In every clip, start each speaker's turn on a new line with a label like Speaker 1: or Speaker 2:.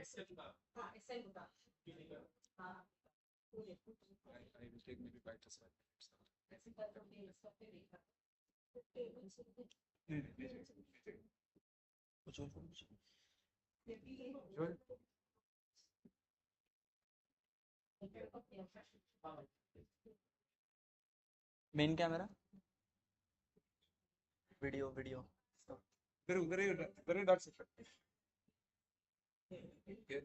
Speaker 1: I will take maybe 5 to 7 minutes. कुछ और Sure.
Speaker 2: Main camera video
Speaker 1: Very that's effective. Yes.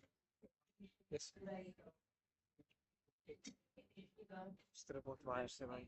Speaker 2: इस तरह बहुत वायर से भाई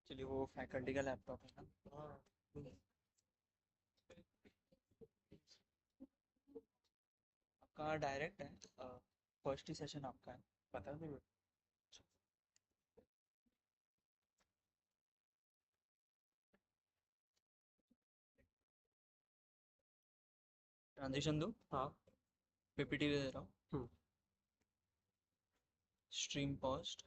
Speaker 2: एक्चुअली वो फैकल्टी का लैपटॉप है ना आपका डायरेक्ट है फर्स्ट ही सेशन आपका है पता है मेरे ट्रांजिशन दो
Speaker 3: हाँ
Speaker 2: पीपीटी दे रहा हूँ
Speaker 3: हम्म।
Speaker 2: Stream post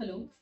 Speaker 3: Hello.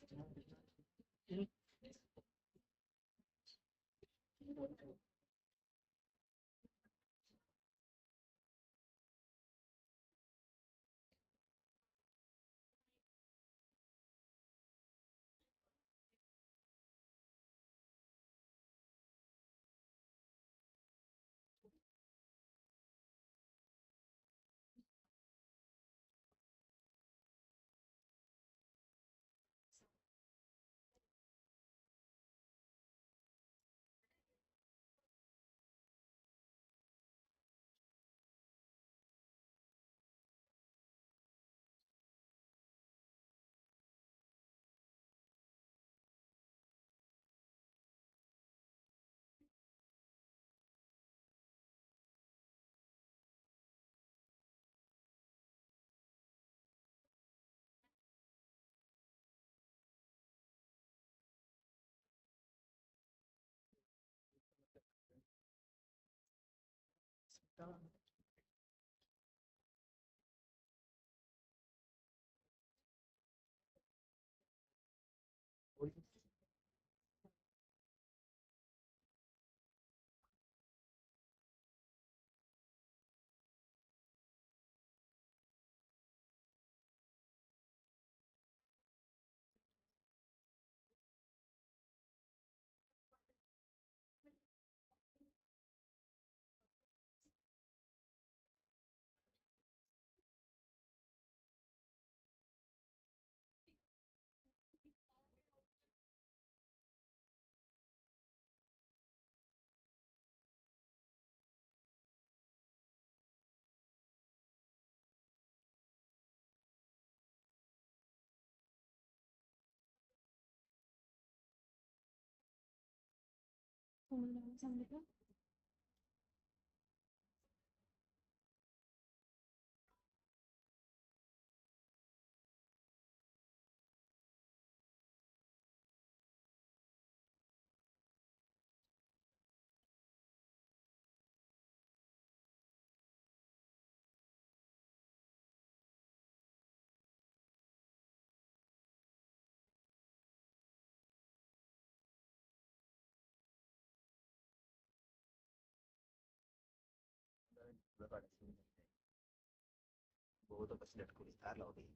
Speaker 4: बहुत बस लटको विस्तार लाओ दी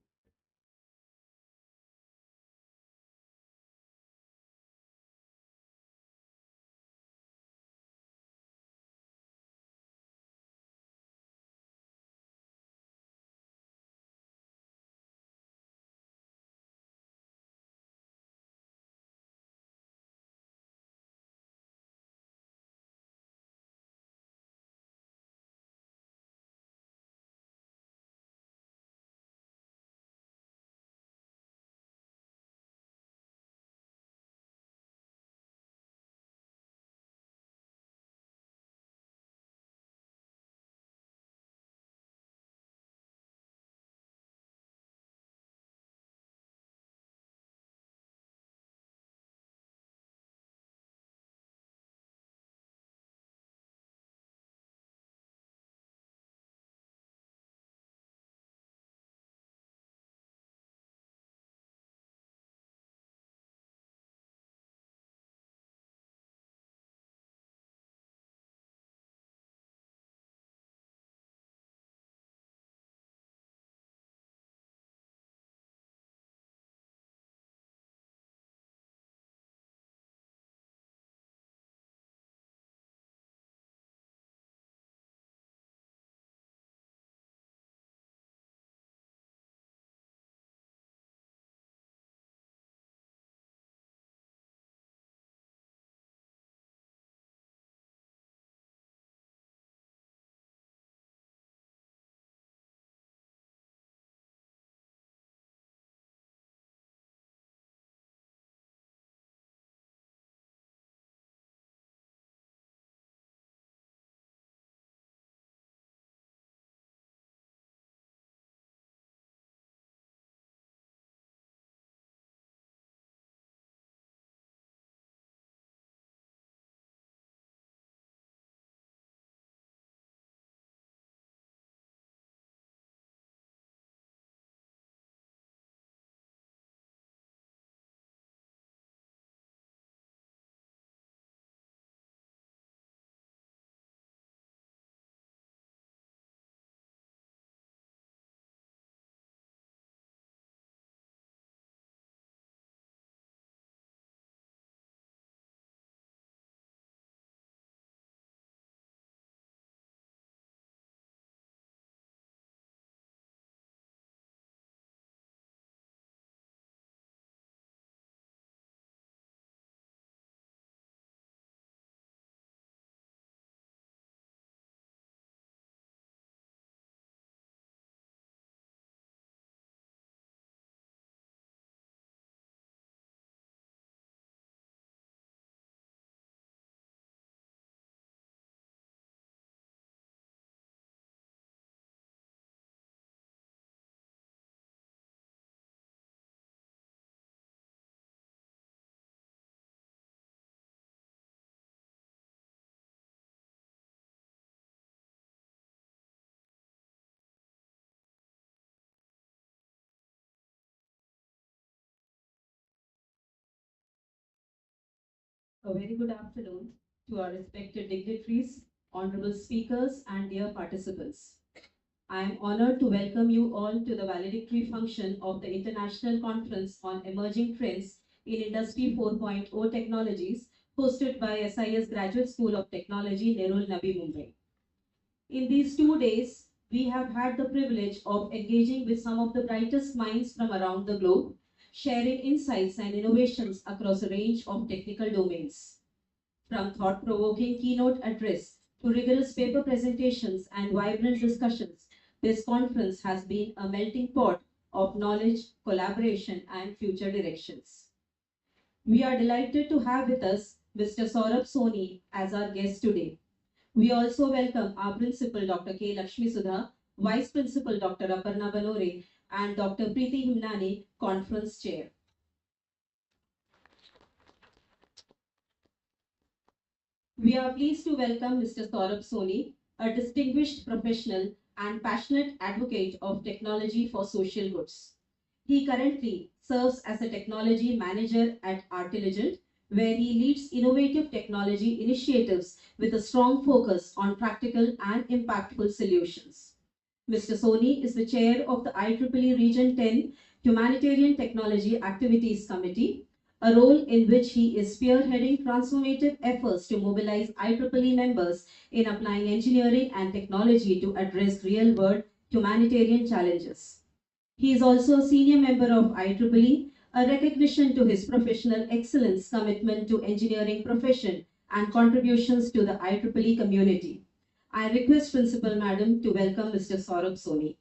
Speaker 3: A very good afternoon to our respected dignitaries, honorable speakers, and dear participants. I am honored to welcome you all to the valedictory function of the International Conference on Emerging Trends in Industry 4.0 Technologies, hosted by SIES Graduate School of Technology, Nerul, Navi Mumbai. In these 2 days, we have had the privilege of engaging with some of the brightest minds from around the globe, sharing insights and innovations across a range of technical domains. From thought-provoking keynote address to rigorous paper presentations and vibrant discussions, this conference has been a melting pot of knowledge, collaboration, and future directions. We are delighted to have with us Mr. Saurabh Soni as our guest today. We also welcome our Principal Dr. K. Lakshmi Sudha, Vice Principal Dr. Aparna Banore, and Dr. Preeti Himnani, Conference Chair. We are pleased to welcome Mr. Saurabh Soni, a distinguished professional and passionate advocate of technology for social goods. He currently serves as a technology manager at Artilligent, where he leads innovative technology initiatives with a strong focus on practical and impactful solutions. Mr. Soni is the chair of the IEEE Region 10 Humanitarian Technology Activities Committee, a role in which he is spearheading transformative efforts to mobilize IEEE members in applying engineering and technology to address real-world humanitarian challenges. He is also a senior member of IEEE, a recognition to his professional excellence, commitment to engineering profession, and contributions to the IEEE community. I request Principal Madam to welcome Mr. Saurabh Soni.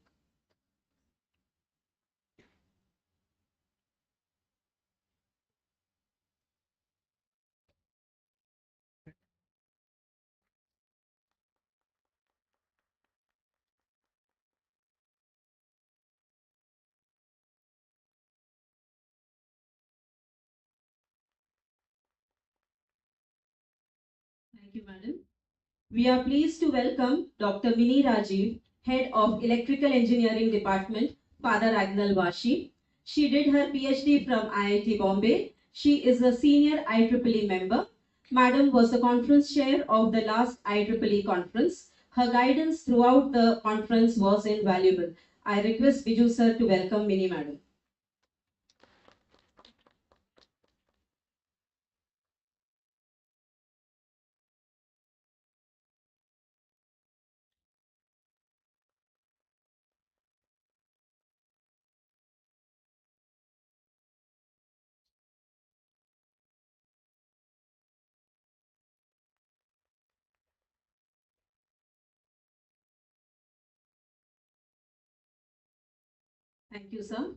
Speaker 3: Thank you, Madam. We are pleased to welcome Dr. Mini Rajiv, Head of Electrical Engineering Department, Father Agnal Vashi. She did her PhD from IIT Bombay. She is a senior IEEE member. Madam was the conference chair of the last IEEE conference. Her guidance throughout the conference was invaluable. I request Biju sir to welcome Mini Madam. Thank you, sir.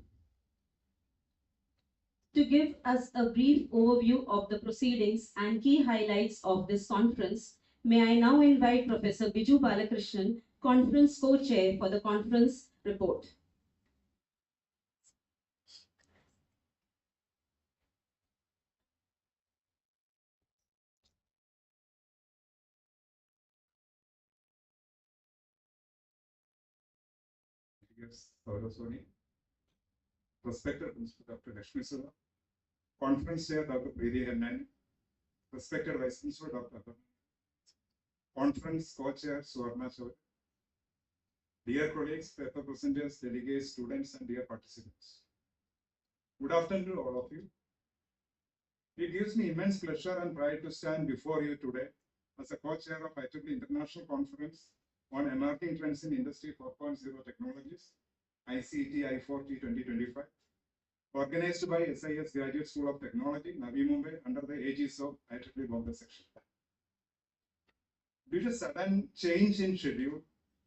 Speaker 3: To give us a brief overview of the proceedings and key highlights of this conference, may I now invite Professor Biju Balakrishnan, Conference Co-Chair for the conference report.
Speaker 5: Yes, Saurabh Soni, respected Principal Dr. Lakshmi Sudha, Conference Chair Dr. Preeti Himnani, respected Vice Principal Dr. Aparna, Conference Co-Chair Suvarna Chaudhary, dear colleagues, paper presenters, delegates, students, and dear participants. Good afternoon to all of you. It gives me immense pleasure and pride to stand before you today as a co-chair of IEEE International Conference on Emerging Trends in Industry 4.0 Technologies, ICT I4T 2025, organized by SIES Graduate School of Technology, Navi Mumbai, under the aegis of IEEE Bombay Section. Due to sudden change in schedule,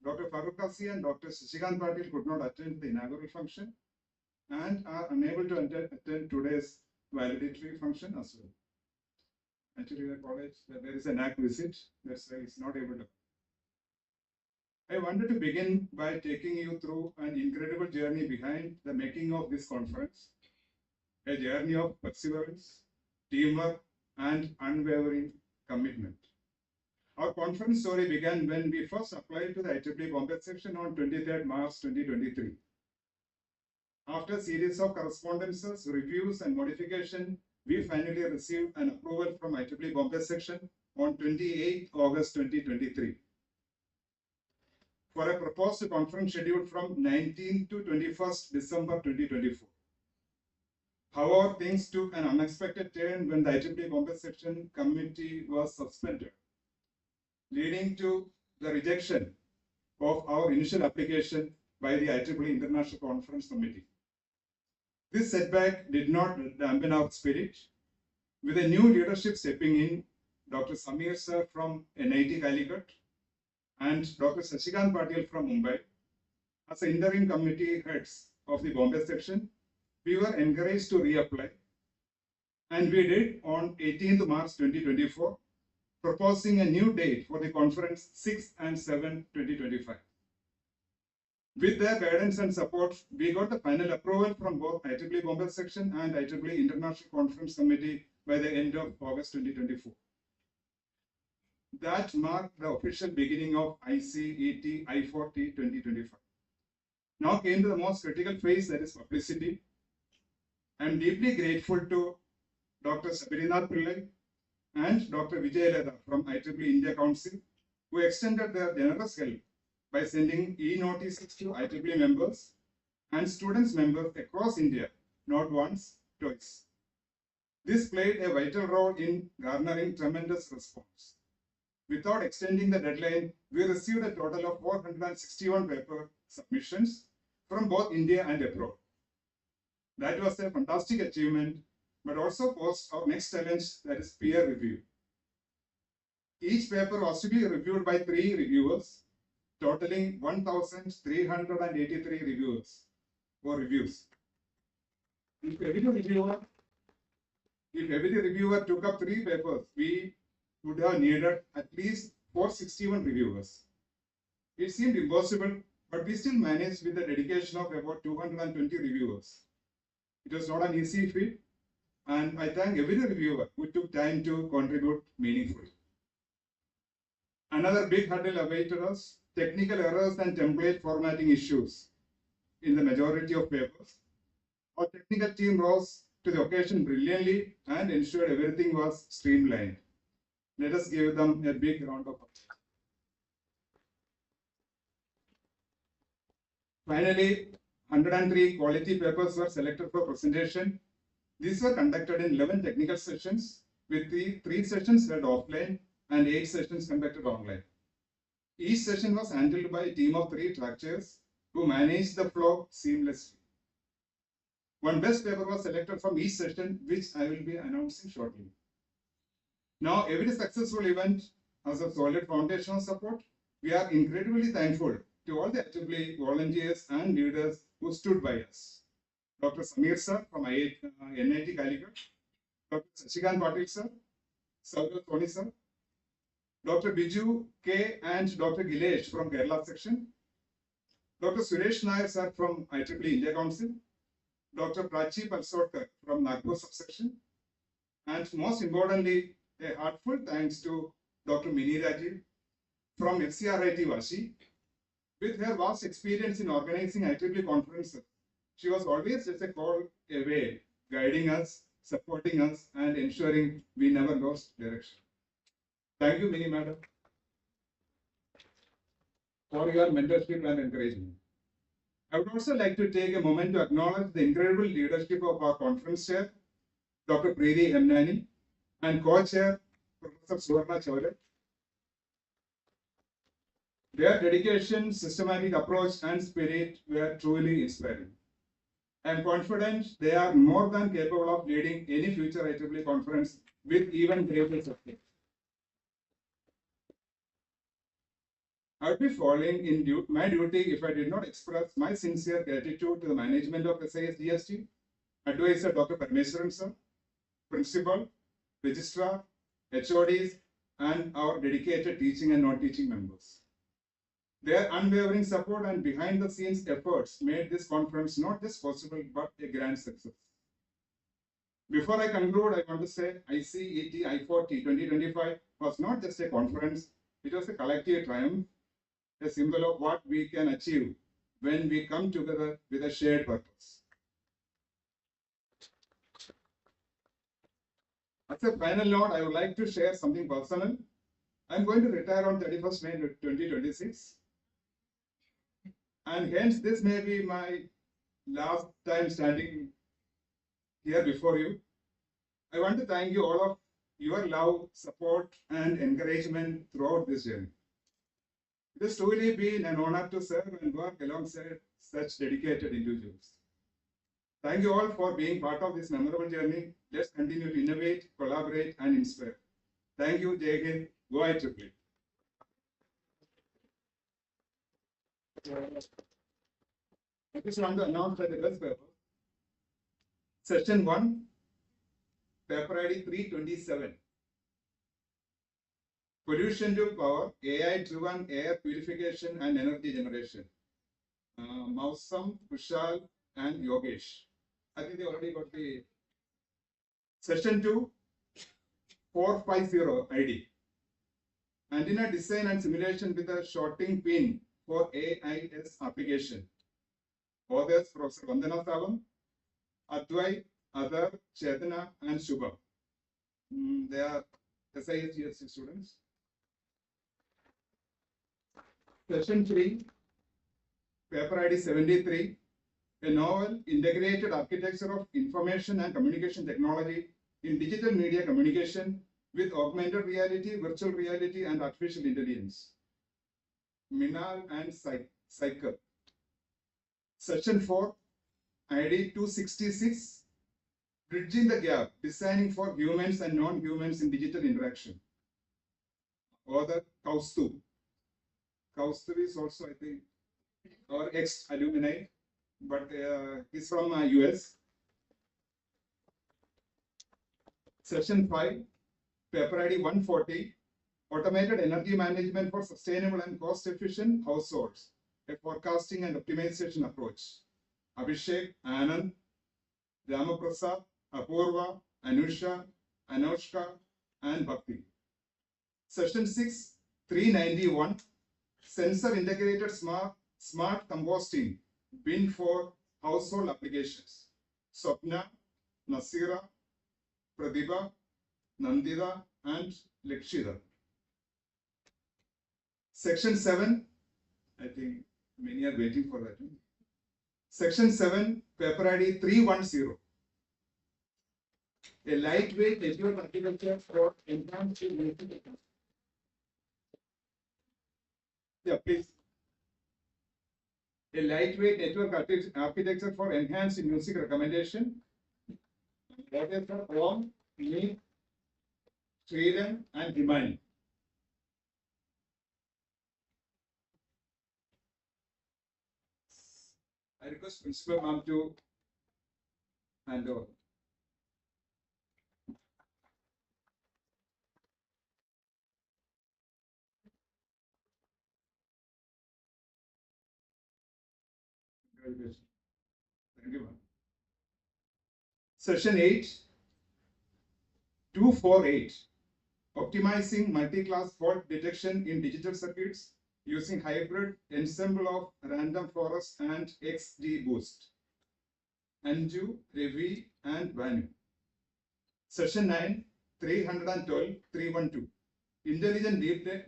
Speaker 5: Dr. Farooq Kasi and Dr. Shashikant Patil could not attend the inaugural function and are unable to attend today's valedictory function as well. Actually, the college, there is a NAC visit, that's why it's not able to. I wanted to begin by taking you through an incredible journey behind the making of this conference, a journey of perseverance, teamwork, and unwavering commitment. Our conference story began when we first applied to the IEEE Bombay Section on 23rd March 2023. After a series of correspondences, reviews, and modification we finally received an approval from IEEE Bombay Section on 28 August 2023 for a proposed conference scheduled from 19 to 21st December 2024. However, things took an unexpected turn when the IEEE Bombay Section committee was suspended, leading to the rejection of our initial application by the IEEE International Conference Committee. This setback did not dampen our spirit. With a new leadership stepping in, Dr. Samir sir from NIT Calicut and Dr. Sashikant Patil from Mumbai, as interim committee heads of the Bombay section, we were encouraged to reapply, and we did on 18th March 2024, proposing a new date for the conference 6 and 7, 2025. With their guidance and support, we got the final approval from both IEEE Bombay Section and IEEE International Conference Committee by the end of August 2024. That marked the official beginning of ICET I40 2025. Now came to the most critical phase, that is publicity. I am deeply grateful to Dr. Sabirinath Pillai and Dr. Vijay Leda from IEEE India Council, who extended their generous help by sending e-notices to IEEE members and students members across India, not once, twice. This played a vital role in garnering tremendous response. Without extending the deadline, we received a total of 461 paper submissions from both India and abroad. That was a fantastic achievement, but also posed our next challenge, that is peer review. Each paper was to be reviewed by 3 reviewers, totaling 1,383 reviewers or reviews. If every reviewer took up 3 papers, we would have needed at least 461 reviewers. It seemed impossible, but we still managed with the dedication of about 220 reviewers. It was not an easy feat, and I thank every reviewer who took time to contribute meaningfully. Another big hurdle awaited us: technical errors and template formatting issues in the majority of papers. Our technical team rose to the occasion brilliantly and ensured everything was streamlined. Let us give them a big round of applause. Finally, 103 quality papers were selected for presentation. These were conducted in 11 technical sessions, with the 3 sessions held offline and 8 sessions conducted online. Each session was handled by a team of 3 track chairs who managed the flow seamlessly. One best paper was selected from each session, which I will be announcing shortly. Now, every successful event has a solid foundational support. We are incredibly thankful to all the IEEE volunteers and leaders who stood by us. Dr. Samir sir from NIT Calicut, Dr. Sashikant Patil sir, Saurav Tony sir, Dr. Biju K and Dr. Gilesh from Kerala section, Dr. Suresh Nair sir from IEEE India Council, Dr. Prachi Palsotkar from Nagpur subsection, and most importantly, a heartfelt thanks to Dr. Mini Rajiv from FCRIT Vashi. With her vast experience in organizing IEEE conferences, she was always just a call away, guiding us, supporting us, and ensuring we never lost direction. Thank you, Mini Madam, for your mentorship and encouragement. I would also like to take a moment to acknowledge the incredible leadership of our conference chair, Dr. Preeti Hemnani, and co-chair, Professor Suvarna Chaure. Their dedication, systematic approach, and spirit were truly inspiring. I am confident they are more than capable of leading any future IEEE conference with even greater success. I would be falling in my duty if I did not express my sincere gratitude to the management of SIES GST, Advisor Dr. Parmeshwaran sir, Principal, Registrar, HODs, and our dedicated teaching and non-teaching members. Their unwavering support and behind-the-scenes efforts made this conference not just possible, but a grand success. Before I conclude, I want to say ICET I40 2025 was not just a conference, it was a collective triumph, a symbol of what we can achieve when we come together with a shared purpose. As a final note, I would like to share something personal. I'm going to retire on 31st May 2026. And hence, this may be my last time standing here before you. I want to thank you all of your love, support, and encouragement throughout this journey. It has truly been an honor to serve and work alongside such dedicated individuals. Thank you all for being part of this memorable journey. Let's continue to innovate, collaborate, and inspire. Thank you, Jai Hind. Go ahead, Triplet. I just want to announce that the first paper, Session 1, Paper ID 327. Pollution to power, AI-driven air purification and energy generation. Mausam, Kushal, and Yogesh. I think they already got the Session 2, 450 ID. Antenna design and simulation with a shorting pin for AIS application. Authors Professor Vandana Savam, Advai, Adar, Chetana, and Shubha. They are SIES students. Session 3, Paper ID 73, a novel integrated architecture of information and communication technology in digital media communication with augmented reality, virtual reality, and artificial intelligence. Minal and Cycle. Session 4, ID 266, Bridging the Gap, Designing for Humans and Non-Humans in Digital Interaction. Author Kaustuv. Kaustuv is also, I think, our ex-alumni, but he's from US. Session 5, Paper ID 140, Automated Energy Management for Sustainable and Cost-Efficient Households, a Forecasting and Optimization Approach. Abhishek, Anand, Ramaprasad, Apurva, Anusha, Anushka, and Bhakti. Session 6, 391, Sensor Integrated Smart Composting, bin for household applications. Swapna, Nasira, Pradibha, Nandita, and Lakshida. Section 7, I think many are waiting for that. Section 7, Paper ID 310. A lightweight network architecture for enhanced music. Yeah, please. A lightweight network architecture for enhanced music recommendation. That is for Om, me, Sriran, and Himani. I request Principal Ma'am to hand over. Thank you, ma'am. Session 8, 248, Optimizing multi-class fault detection in digital circuits using hybrid ensemble of random forest and XGBoost. Anju, Ravi, and Vanu. Session 9, 312, 312, Intelligent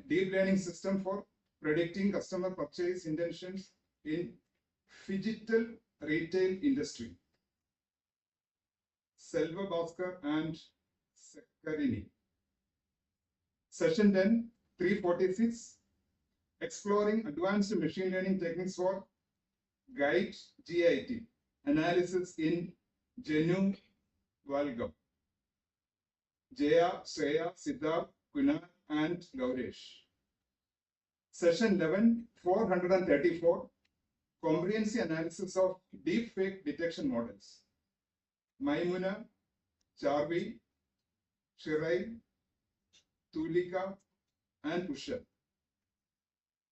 Speaker 5: deep learning system for predicting customer purchase intentions in digital retail industry. Selva Bhaskar and Sekarini. Session 10, 346, Exploring Advanced Machine Learning Techniques for Guide GIT, Analysis in Genu Valgam. Jaya, Shreya, Siddharth, Kunal, and Gauresh. Session 11, 434, Comprehensive Analysis of Deepfake Detection Models. Maimuna, Charvi, Shirai, Tulika, and Usha.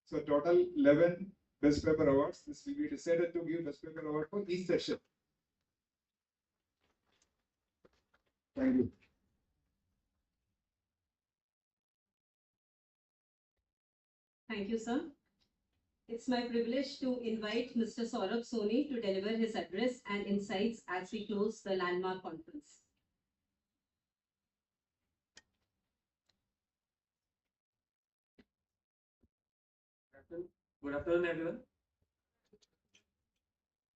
Speaker 5: So total 11 Best Paper Awards. This will be decided to give Best Paper Award for each session. Thank you.
Speaker 3: Thank you, sir. It's my privilege to invite Mr. Saurabh Soni to deliver his address and insights as we close the landmark conference.
Speaker 6: Good afternoon, everyone.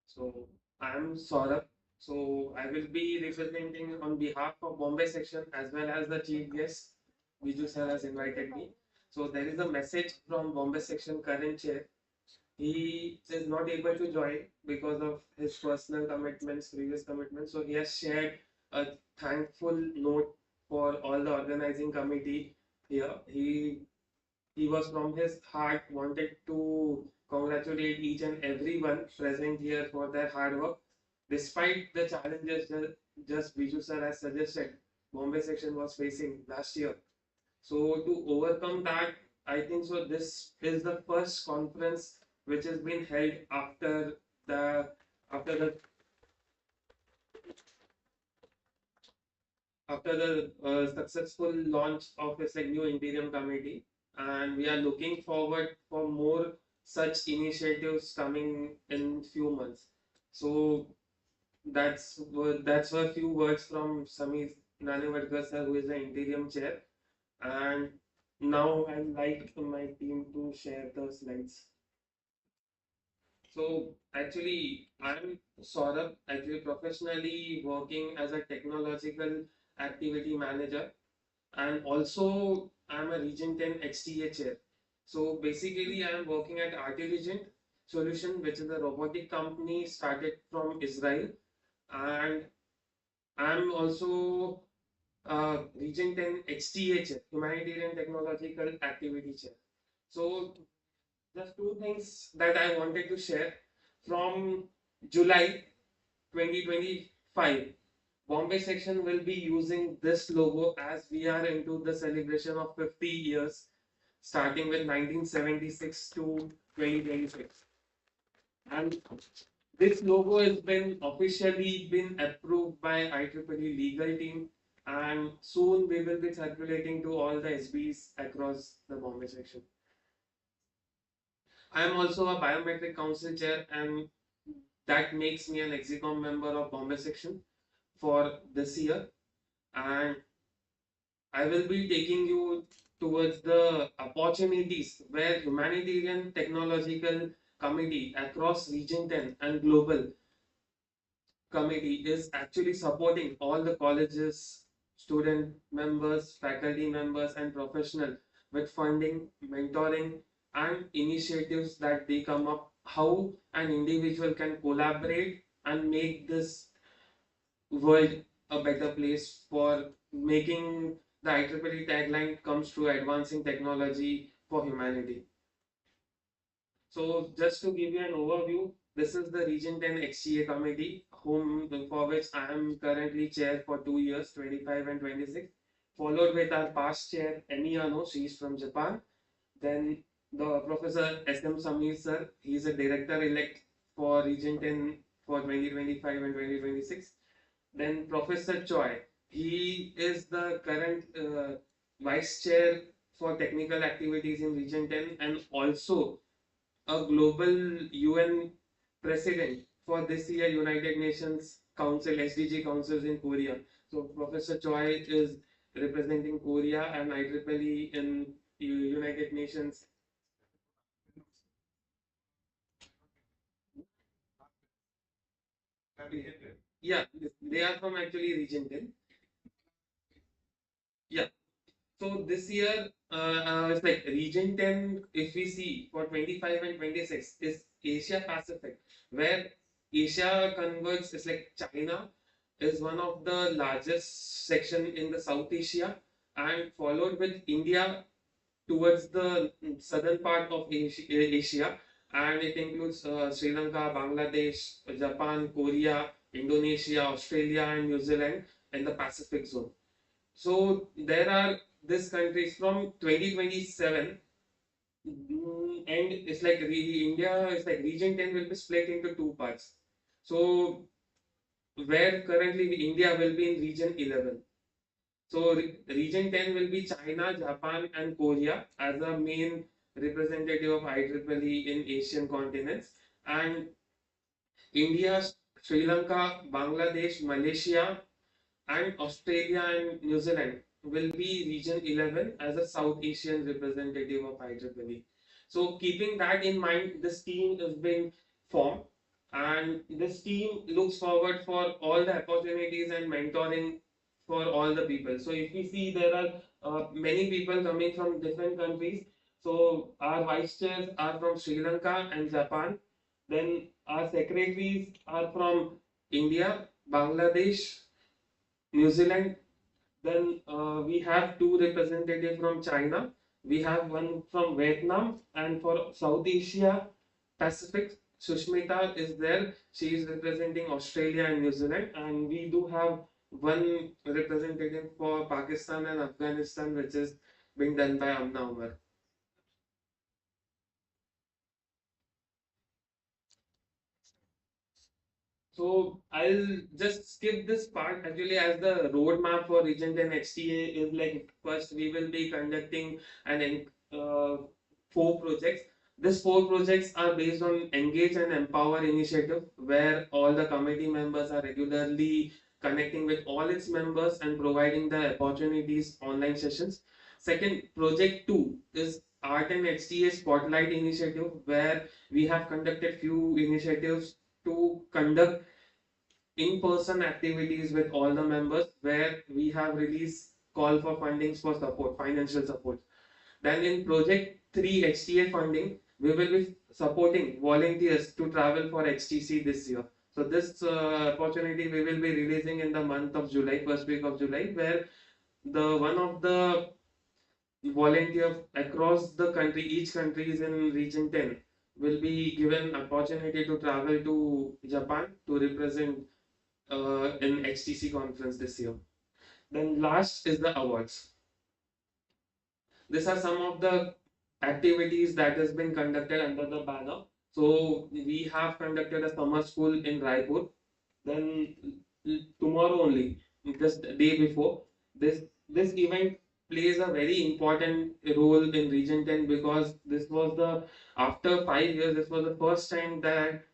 Speaker 6: So I am Saurabh. So I will be representing on behalf of Bombay section as well as the chief guest. Biju sir has invited me. So there is a message from Bombay section current chair. He is not able to join because of his personal commitments, previous commitments. So he has shared a thankful note for all the organizing committee here. He was from his heart wanted to congratulate each and everyone present here for their hard work. Despite the challenges that just Biju sir has suggested, Bombay section was facing last year. So to overcome that, I think so this is the first conference which has been held the after the successful launch of this like new interim committee, and we are looking forward for more such initiatives coming in few months. So that's a few words from Samir Nanivadkar sir, who is the interim chair, and now I'd like my team to share the slides. So actually, I'm Saurabh, actually professionally working as a technological activity manager, and also I'm a Region 10 HTA chair. So basically, I'm working at Artiligent Solution, which is a robotic company started from Israel, and I'm also Region 10 HTA chair, Humanitarian Technological Activity chair. So just two things that I wanted to share from July 2025. Bombay section will be using this logo as we are into the celebration of 50 years, starting with 1976 to 2026. And this logo has been officially been approved by IEEE legal team, and soon we will be circulating to all the SBs across the Bombay section. I am also a biometric council chair, and that makes me an execom member of Bombay section for this year. And I will be taking you towards the opportunities where humanitarian technological committee across region 10 and global committee is actually supporting all the colleges, student members, faculty members, and professional with funding, mentoring, and initiatives that they come up. How an individual can collaborate and make this world a better place for making the IEEE tagline comes to advancing technology for humanity. So just to give you an overview, this is the Region 10 HTA committee, for which I am currently chair for 2 years, 25 and 26, followed with our past chair, Emiyano, she is from Japan. Then the Professor S.M. Samir sir, he is a director-elect for Region 10 for 2025 and 2026. Then Professor Choi, he is the current vice chair for technical activities in Region 10 and also a global UN president for this year United Nations Council, SDG Councils in Korea. So Professor Choi is representing Korea and IEEE in United Nations. Yeah, they are from actually Region 10. Yeah. So this year, it's like Region 10, if we see for 25 and 26, is Asia Pacific, where Asia converts, it's like China is one of the largest section in the South Asia, and followed with India towards the southern part of Asia, and it includes Sri Lanka, Bangladesh, Japan, Korea, Indonesia, Australia, and New Zealand in the Pacific zone. So there are these countries from 2027, and it's like India is like Region 10 will be split into two parts. So where currently India will be in Region 11. So Region 10 will be China, Japan, and Korea as a main representative of IEEE in Asian continents, and India, Sri Lanka, Bangladesh, Malaysia, and Australia and New Zealand will be Region 11 as a South Asian representative of IEEE. So keeping that in mind, this team is being formed, and this team looks forward for all the opportunities and mentoring for all the people. So if we see, there are many people coming from different countries. So our vice chairs are from Sri Lanka and Japan. Then our secretaries are from India, Bangladesh, New Zealand. Then we have two representatives from China. We have one from Vietnam, and for South Asia Pacific, Sushmita is there. She is representing Australia and New Zealand, and we do have one representative for Pakistan and Afghanistan, which is being done by Amna Umar. So I'll just skip this part actually, as the roadmap for Region 10 HTA is like, first we will be conducting four projects. These four projects are based on Engage and Empower initiative, where all the committee members are regularly connecting with all its members and providing the opportunities online sessions. Second, project 2 is Art and HTA Spotlight initiative, where we have conducted few initiatives to conduct in-person activities with all the members, where we have released call for fundings for support, financial support. Then in project 3 HTA funding, we will be supporting volunteers to travel for HTC this year. So this opportunity we will be releasing in the month of July, first week of July, where the one of the volunteer across the country, each country is in region 10, will be given opportunity to travel to Japan to represent in HTC conference this year. Then last is the awards. These are some of the activities that has been conducted under the banner. So we have conducted a summer school in Raipur. Then tomorrow only, just the day before, this event plays a very important role in Region 10, because this was the, after 5 years, this was the first time that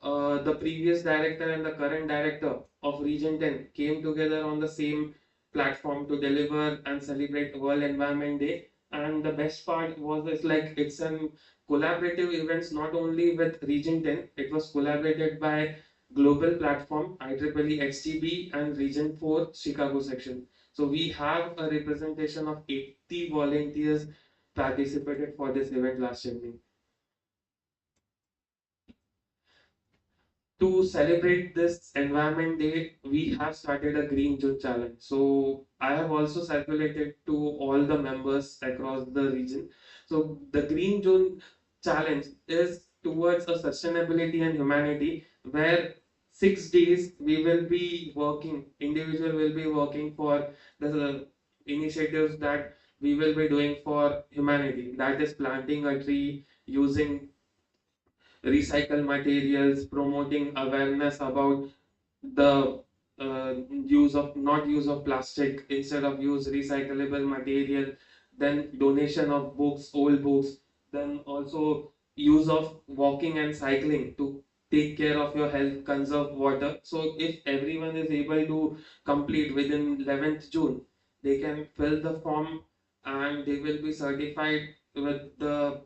Speaker 6: the previous director and the current director of Region 10 came together on the same platform to deliver and celebrate World Environment Day. And the best part was, it's an collaborative events, not only with Region 10, it was collaborated by global platform IEEE HTB and Region 4 Chicago section. So we have a representation of 80 volunteers participated for this event last evening. To celebrate this Environment Day, we have started a Green June challenge. So I have also circulated to all the members across the region. So the Green June challenge is towards a sustainability and humanity, where 6 days we will be working, individual will be working for the initiatives that we will be doing for humanity. That is planting a tree, using recycle materials, promoting awareness about the use of, not use of plastic, instead of use recyclable material, then donation of books, old books, then also use of walking and cycling to take care of your health, conserve water. So if everyone is able to complete within 11th June, they can fill the form and they will be certified with the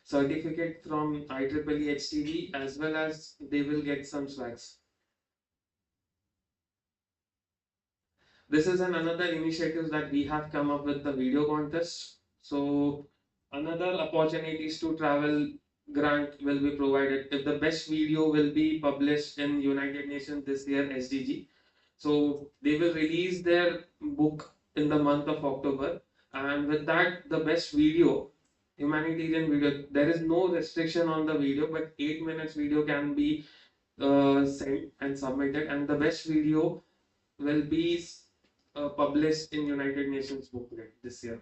Speaker 6: certificate from IEEE HTV, as well as they will get some swags. This is another initiative that we have come up with, the video contest. So another opportunities to travel grant will be provided if the best video will be published in United Nations this year, SDG. So they will release their book in the month of October, and with that, the best video, humanitarian video, there is no restriction on the video, but 8 minutes video can be sent and submitted, and the best video will be published in United Nations booklet this year.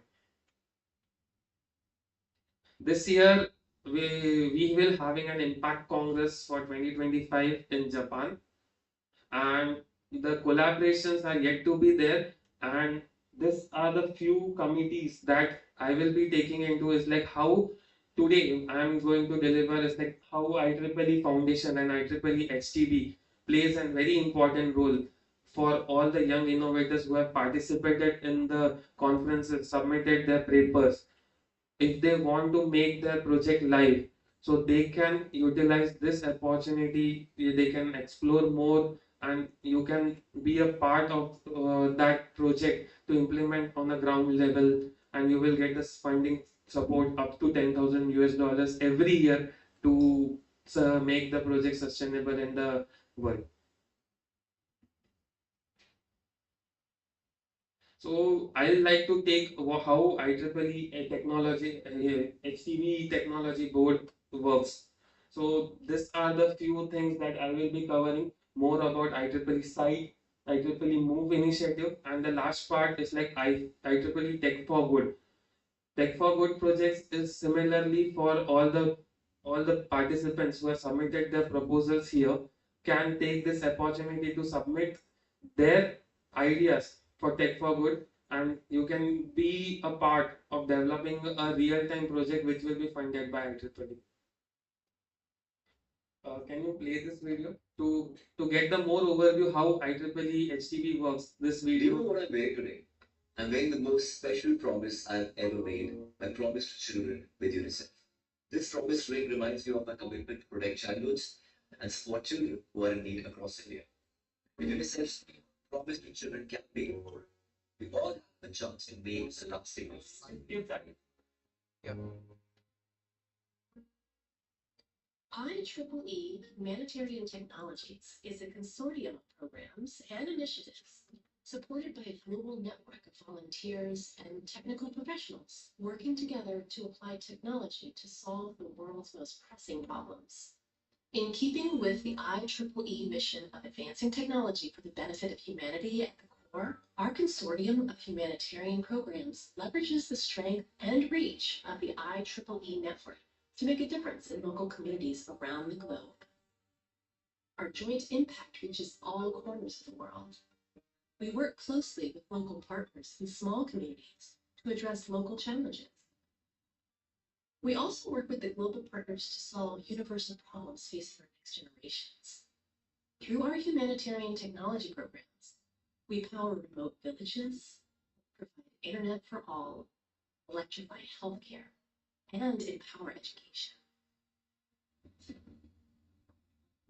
Speaker 6: This year we will having an Impact Congress for 2025 in Japan, and the collaborations are yet to be there. And these are the few committees that I will be taking into, is like how today I am going to deliver, is like how IEEE Foundation and IEEE HTB plays a very important role for all the young innovators who have participated in the conferences, submitted their papers. if they want to make their project live, so they can utilize this opportunity, they can explore more, and you can be a part of that project to implement on the ground level, and you will get this funding support up to 10,000 US dollars every year to make the project sustainable in the world. So I like to take how IEEE technology, HTV technology board works. So these are the few things that I will be covering more about IEEE site, IEEE Move initiative, and the last part is like IEEE Tech for Good. Tech for Good projects is similarly for all the participants who have submitted their proposals here can take this opportunity to submit their ideas for Tech for Good, and you can be a part of developing a real-time project which will be funded by IEEE. Can you play this video to get the more overview how IEEE HTB works? This
Speaker 7: Do you
Speaker 6: video.
Speaker 7: know what I'm wearing today? I'm wearing the most special promise I've ever made, my promise to children with UNICEF. This promise ring reminds me of my commitment to protect childhoods and support children who are in need across India. With UNICEF's promise to children campaign, we all have a chance in being a lasting.
Speaker 3: IEEE Humanitarian Technologies is a consortium of programs and initiatives supported by a global network of volunteers and technical professionals working together to apply technology to solve the world's most pressing problems. In keeping with the IEEE mission of advancing technology for the benefit of humanity at the core, our consortium of humanitarian programs leverages the strength and reach of the IEEE network to make a difference in local communities around the globe. Our joint impact reaches all corners of the world. We work closely with local partners in small communities to address local challenges. We also work with the global partners to solve universal problems facing our next generations. Through our humanitarian technology programs, we power remote villages, provide internet for all, electrify healthcare, and empower education.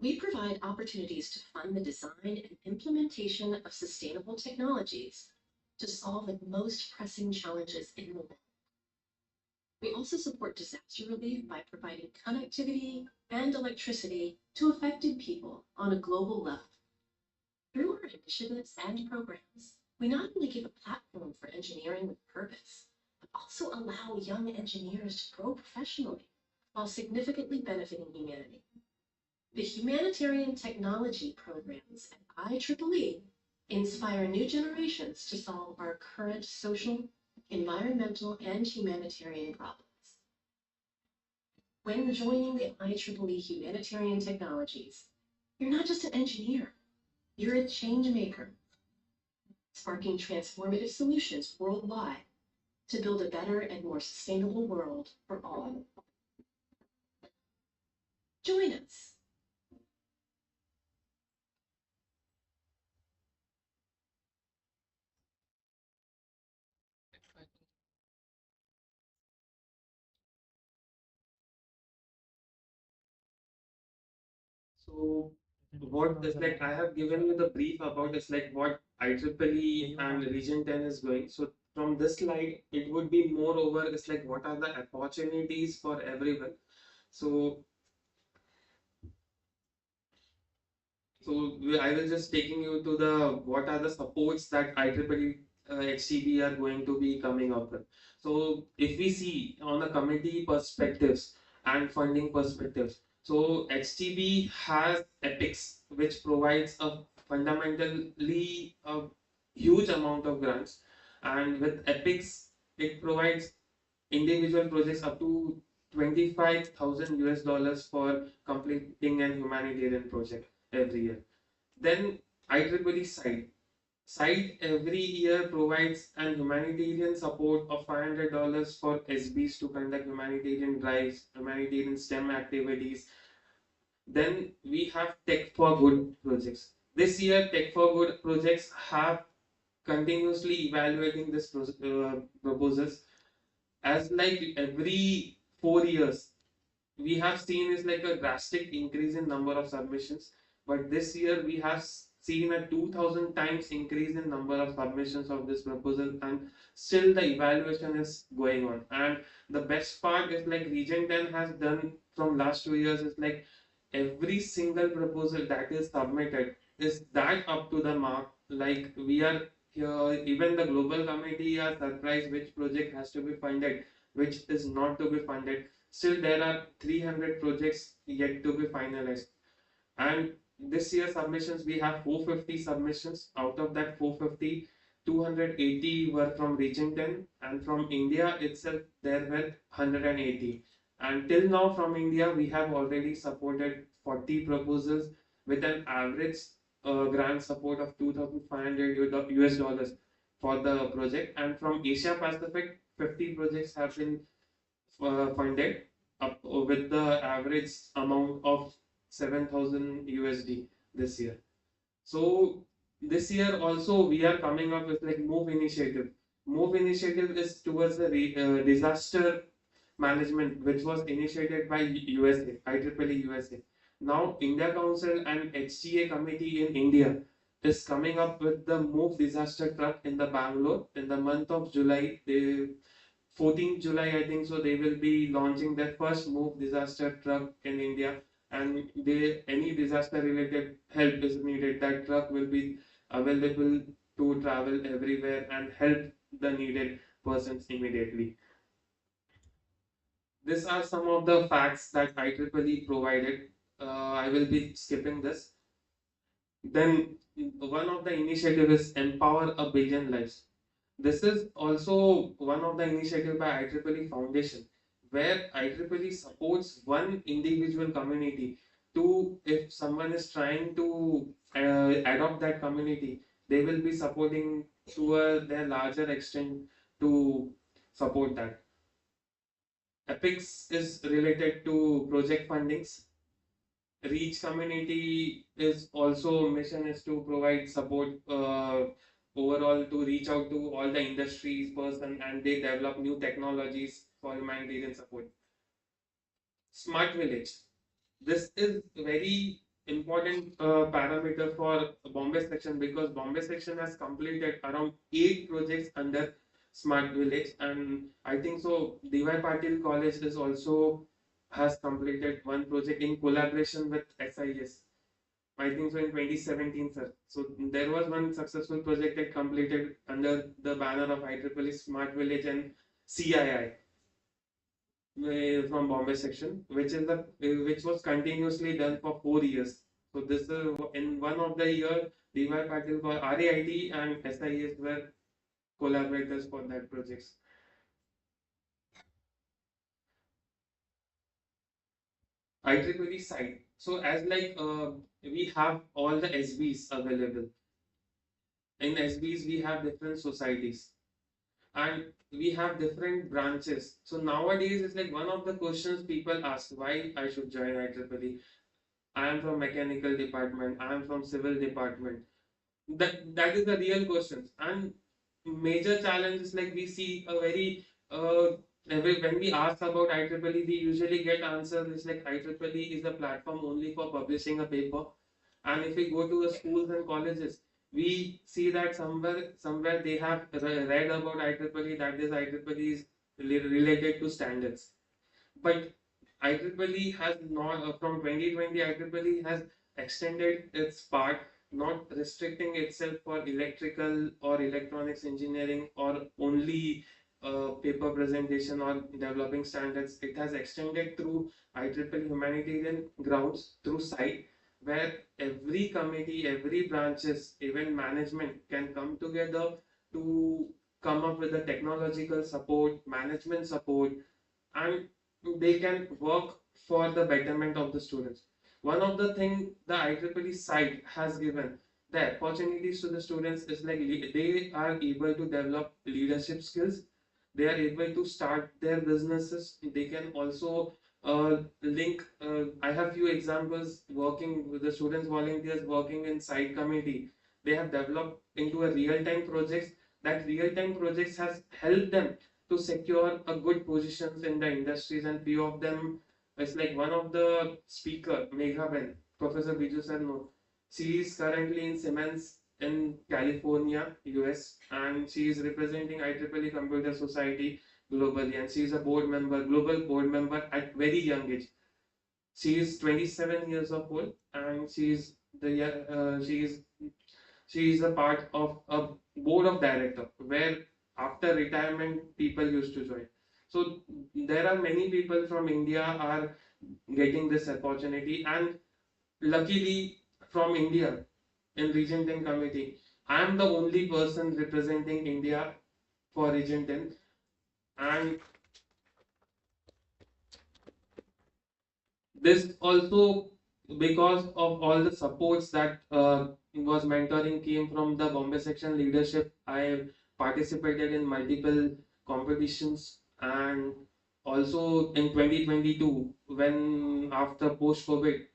Speaker 3: We provide opportunities to fund the design and implementation of sustainable technologies to solve the most pressing challenges in the world. We also support disaster relief by providing connectivity and electricity to affected people on a global level. Through our initiatives and programs, we not only give a platform for engineering with purpose, but also allow young engineers to grow professionally while significantly benefiting humanity. The humanitarian technology programs at IEEE inspire new generations to solve our current social, environmental, and humanitarian problems. When joining the IEEE humanitarian technologies, you're not just an engineer, you're a change maker, sparking transformative solutions worldwide to build a better and more sustainable world for all. Join us.
Speaker 6: So what is like I have given you the brief about is like what IEEE and Region 10 is doing. So from this slide, it would be more over it's like what are the opportunities for everyone. So I will just taking you to the what are the supports that IEEE HTB are going to be coming up with. So if we see on the committee perspectives and funding perspectives, so HTB has EPICS, which provides a fundamentally a huge amount of grants, and with EPICS, it provides individual projects up to 25,000 US dollars for completing an humanitarian project every year. Then IEEE site every year provides an humanitarian support of $500 for SBs to conduct humanitarian drives, humanitarian STEM activities. Then we have Tech for Good projects. This year, Tech for Good projects have continuously evaluating this proposals. as like every 4 years we have seen is like a drastic increase in number of submissions, but this year we have seen a 2000 times increase in number of submissions of this proposal, and still the evaluation is going on. And the best part is like region 10 has done from last 2 years is like every single proposal that is submitted is that up to the mark. Like we are here, even the global committee are surprised which project has to be funded, which is not to be funded. Still, there are 300 projects yet to be finalized. And this year submissions, we have 450 submissions. Out of that 450, 280 were from Region 10, and from India itself, there were 180. And till now, from India, we have already supported 40 proposals with an average grant support of 2,500 US dollars for the project. And from Asia Pacific, 50 projects have been funded up with the average amount of 7,000 USD this year. So this year also we are coming up with like Move initiative. Move initiative is towards the disaster management, which was initiated by USA, IEEE USA. Now India Council and HTA committee in India is coming up with the Move disaster truck in the Bangalore in the month of July. They 14th July, I think so, they will be launching their first Move disaster truck in India. And they any disaster related help is needed, that truck will be available to travel everywhere and help the needed persons immediately. These are some of the facts that IEEE provided. I will be skipping this. Then one of the initiative is Empower a Billion Lives. This is also one of the initiative by IEEE Foundation, where IEEE supports one individual community to, if someone is trying to adopt that community, they will be supporting to their larger extent to support that. EPICS is related to project fundings. Reach community is also mission is to provide support overall to reach out to all the industries person, and they develop new technologies for humanitarian support. Smart village. This is very important parameter for Bombay section, because Bombay section has completed around 8 projects under smart village, and I think so DY Patil College is also has completed one project in collaboration with SIES. I think so in 2017, sir. So there was one successful project that completed under the banner of IEEE Smart Village and CII from Bombay section, which was continuously done for 4 years. So this in one of the year, DY Patil for RAIT and SIS were collaborators for that projects. IEEE site. So as like we have all the SBs available. In SBs we have different societies, and we have different branches. So nowadays it's like one of the questions people ask why I should join IEEE. I am from mechanical department, I am from civil department. That is the real question. And major challenge is like we see a very when we ask about IEEE, we usually get answer is like IEEE is a platform only for publishing a paper. And if we go to the schools and colleges, we see that somewhere they have read about IEEE, that is IEEE is related to standards. But IEEE has not from 2020 IEEE has extended its part, not restricting itself for electrical or electronics engineering or only paper presentation or developing standards. It has extended through IEEE humanitarian grounds through site, where every committee, every branches, even management can come together to come up with a technological support, management support, and they can work for the betterment of the students. One of the things the IEEE site has given the opportunities to the students is like they are able to develop leadership skills. They are able to start their businesses. They can also link. I have few examples working with the students, volunteers working in site committee. They have developed into a real-time projects. That real-time projects has helped them to secure a good positions in the industries, and few of them is like one of the speaker, Megha Ben, Professor Biju Sarno. She is currently in Siemens in California, US, and she is representing IEEE Computer Society globally, and she is a board member, global board member at very young age. She is 27 years of old, and she is a part of a board of director where after retirement people used to join. So there are many people from India are getting this opportunity, and luckily from India in Region 10 committee, I am the only person representing India for Region 10, and this also because of all the supports that was mentoring came from the Bombay section leadership. I participated in multiple competitions, and also in 2022 when after post COVID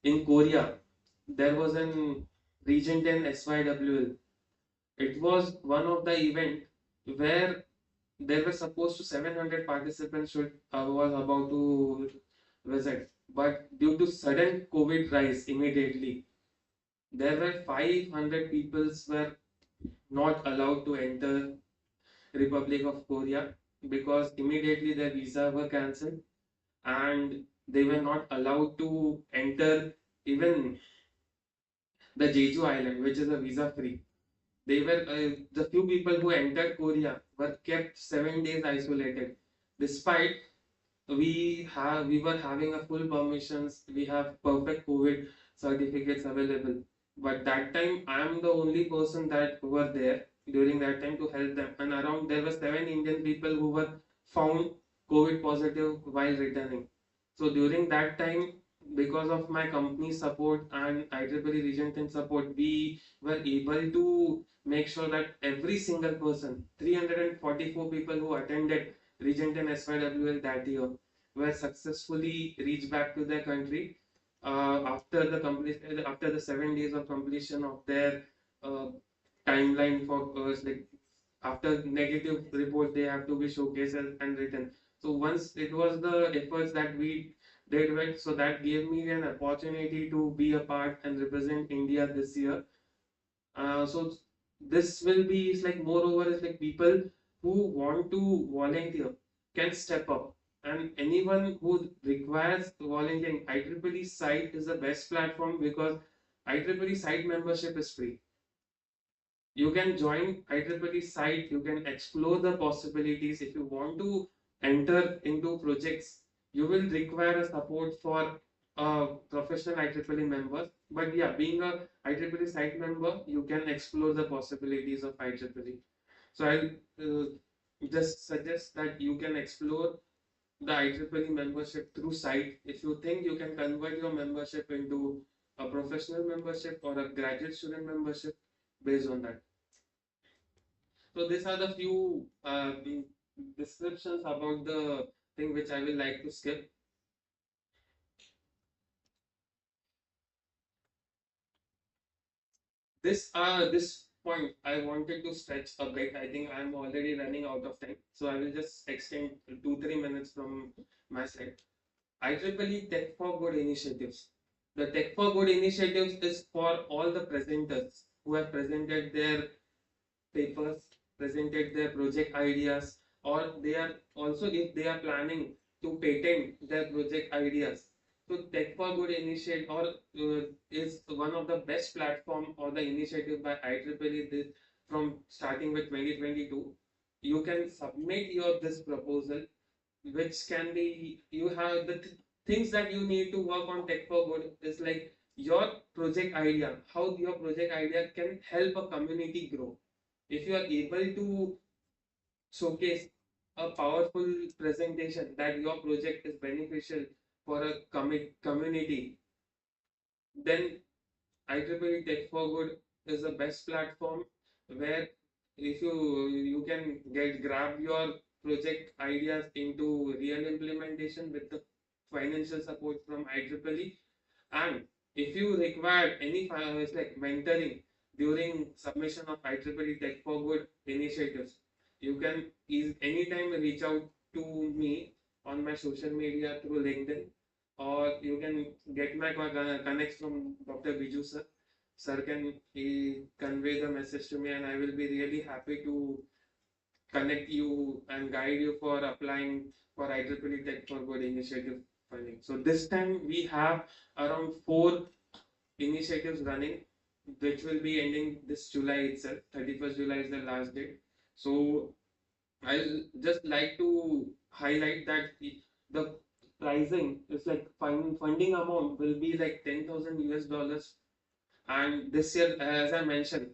Speaker 6: in Korea there was an Region 10 SYWL. It was one of the event where there were supposed to 700 participants should was about to visit, but due to sudden COVID rise immediately, there were 500 peoples were not allowed to enter Republic of Korea because immediately their visa were cancelled, and they were not allowed to enter even the Jeju Island, which is a visa free. They were the few people who entered Korea were kept 7 days isolated, despite we were having a full permissions, we have perfect COVID certificates available. But that time I am the only person that were there during that time to help them. And around there were 7 Indian people who were found COVID positive while returning. So during that time, because of my company's support and IEEE Region 10 support, we were able to make sure that every single person, 344 people who attended Region 10 SYWL that year were successfully reached back to their country after the 7 days of completion of their uh, timeline for like after negative report they have to be showcased and written. So once it was the efforts that we did right, so that gave me an opportunity to be a part and represent India this year. So this will be is like moreover is like people who want to volunteer can step up, and anyone who requires volunteering, IEEE site is the best platform because IEEE site membership is free. You can join IEEE site, you can explore the possibilities. If you want to enter into projects, you will require a support for professional IEEE members. But yeah, being a IEEE site member, you can explore the possibilities of IEEE. So I'll just suggest that you can explore the IEEE membership through site. If you think you can convert your membership into a professional membership or a graduate student membership based on that. So these are the few descriptions about the thing which I will like to skip. This point I wanted to stretch a bit. I think I'm already running out of time, so I will just extend 2-3 minutes from my side. IEEE Tech for Good initiatives. The Tech for Good initiatives is for all the presenters who have presented their papers, presented their project ideas, or they are also if they are planning to patent their project ideas. So Tech for Good initiative or is one of the best platform or the initiative by IEEE this from starting with 2022. You can submit your this proposal, which can be you have the things that you need to work on Tech for Good is like your project idea, how your project idea can help a community grow. If you are able to showcase a powerful presentation that your project is beneficial for a community, then IEEE Tech for Good is the best platform where if you can grab your project ideas into real implementation with the financial support from IEEE. And if you require any like mentoring during submission of IEEE Tech for Good initiatives, you can anytime reach out to me on my social media through LinkedIn, or you can get my connect from Dr. Biju sir. Sir can convey the message to me, and I will be really happy to connect you and guide you for applying for IEEE Tech for Good initiative funding. So this time we have around 4 initiatives running, which will be ending this July itself. 31st July is the last date. So I'll just like to highlight that the pricing is like funding amount will be like 10,000 US dollars. And this year, as I mentioned,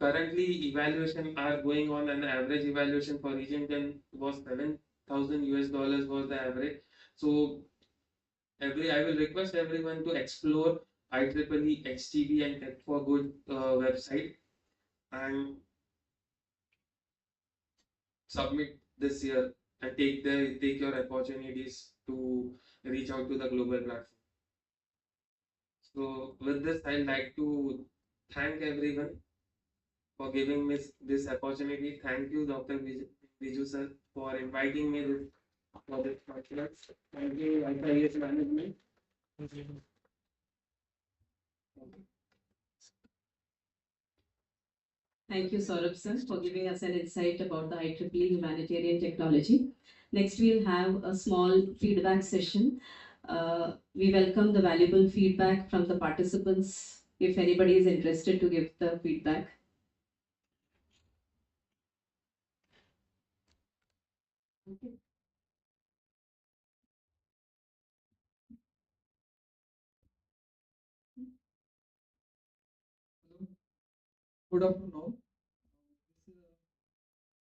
Speaker 6: currently evaluation are going on, and average evaluation for region 10 was 7,000 US dollars was the average. So I will request everyone to explore IEEE HTB and Tech for Good website and submit this year and take your opportunities to reach out to the global platform. So with this, I'd like to thank everyone for giving me this opportunity. Thank you, Dr. Biju sir, for inviting me for this conference. Thank you, SIES management.
Speaker 3: Thank you, Saurabh sir, for giving us an insight about the IEEE humanitarian technology. Next, we'll have a small feedback session. We welcome the valuable feedback from the participants. If anybody is interested to give the feedback. Okay.
Speaker 8: Good afternoon.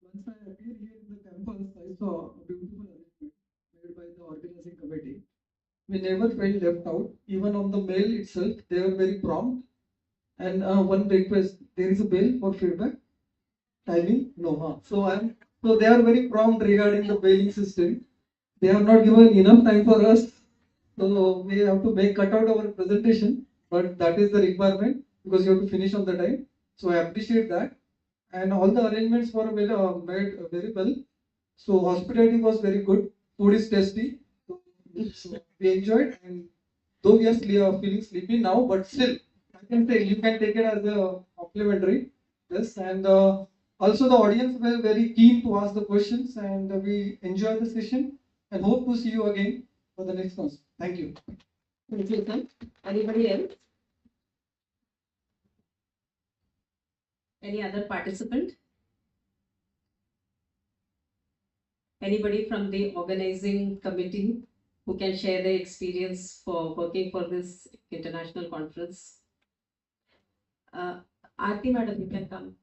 Speaker 8: Once I appeared here in the campus, I saw a beautiful arrangement made by the organizing committee. We never felt left out. Even on the mail itself, they were very prompt. And one request: there is a bell for feedback. Timing? No. So they are very prompt regarding the bailing system. They have not given enough time for us, so we have to cut out our presentation. But that is the requirement because you have to finish on the time. So I appreciate that. And all the arrangements were made very well. So hospitality was very good. Food is tasty. So we enjoyed, and though we are feeling sleepy now, but still, I can say you can take it as a complimentary. Yes, and also the audience were very keen to ask the questions, and we enjoyed the session, and hope to see you again for the next one. Thank you.
Speaker 3: Thank you, sir. Anybody else? Any other participant? Anybody from the organizing committee who can share their experience for working for this international conference? Aarti madam, you can come.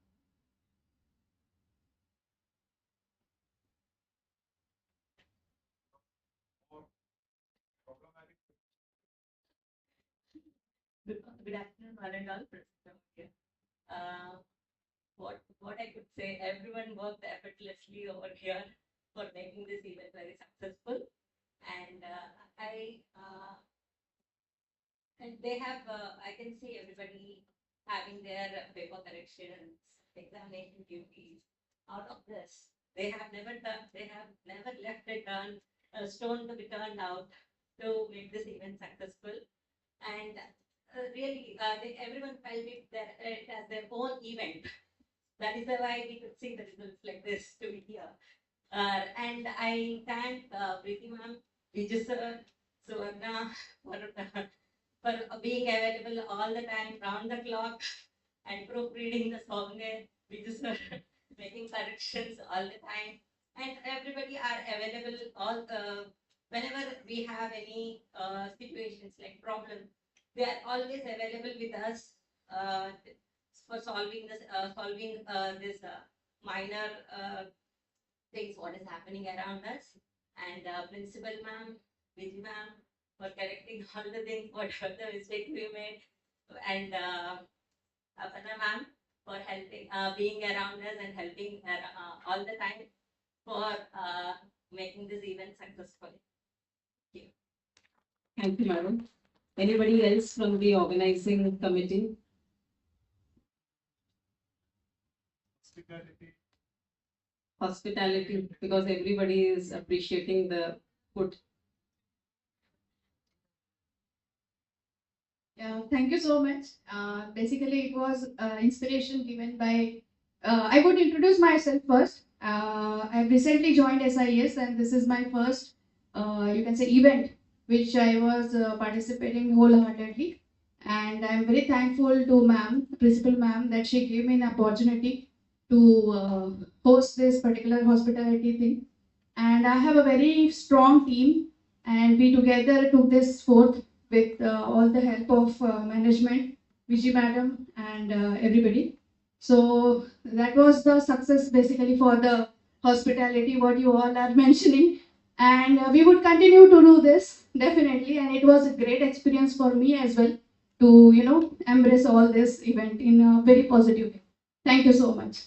Speaker 9: Good afternoon, one and all. Uh, what I could say, everyone worked effortlessly over here for making this event very successful, and and they have I can see everybody having their paper corrections, examination duties. Out of this, they have never left a stone to be turned out to make this event successful. And really, everyone felt it as their own event. That is why we could see the results like this to be here. And I thank Preeti ma'am, Vijay sir, Suvarna for being available all the time, round the clock, and proofreading the software. Vijay sir making corrections all the time, and everybody are available all whenever we have any situations like problems. They are always available with us for solving this minor things what is happening around us. And principal ma'am, Vijay ma'am, for correcting all the things whatever the mistakes we made, and Aparna ma'am for helping being around us and helping all the time for making this event successful. Thank you.
Speaker 3: Thank you, madam. Anybody else from the organizing committee?
Speaker 5: Hospitality
Speaker 3: hospitality, because everybody is appreciating the food.
Speaker 10: Yeah, thank you so much. Basically, it was inspiration given by. I would introduce myself first. I've recently joined SIES, and this is my first, you can say, event which I was participating wholeheartedly. And I'm very thankful to ma'am, principal ma'am, that she gave me an opportunity to host this particular hospitality thing. And I have a very strong team, and we together took this forth with all the help of management, Vijay madam, and everybody. So that was the success basically for the hospitality, what you all are mentioning. And we would continue to do this definitely. And it was a great experience for me as well to, embrace all this event in a very positive way. Thank you so much.